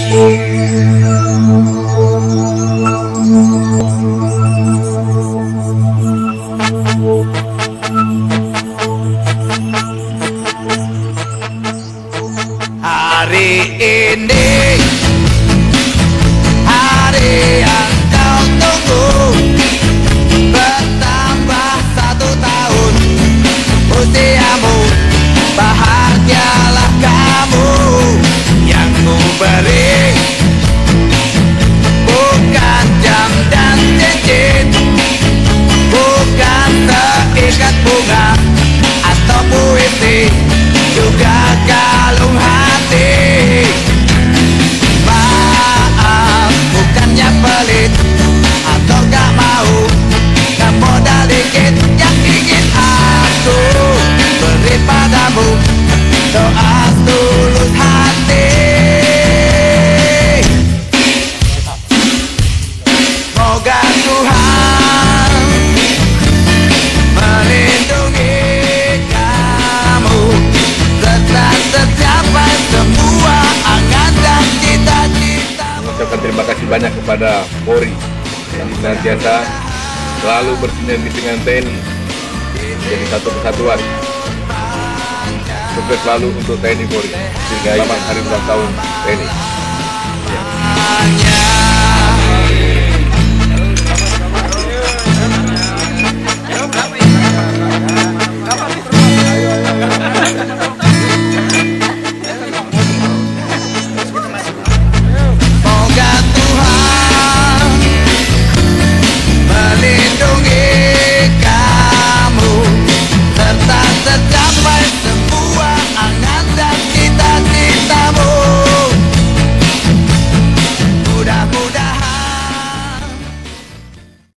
Hari ini, hari yang kau tunggu, bertambah 1 tahun usiamu. Bahagialah kamu yang ku beri, bukan jam dan cincin, bukan seikat bunga atau puisi, juga kalung hati. Maaf, bukannya pelit atau gak mau, gak modal dikit yang ingin aku beri padamu, doa tulus hati. Moga Tuhan melindungi kamu, serta tercapai semua angan dan cita-cita. Mengucapkan terima kasih banyak kepada Polri yang senantiasa selalu bersinergi dengan TNI menjadi satu kesatuan. Sukses selalu untuk TNI Polri. Selamat hari ulang tahun TNI. Hanya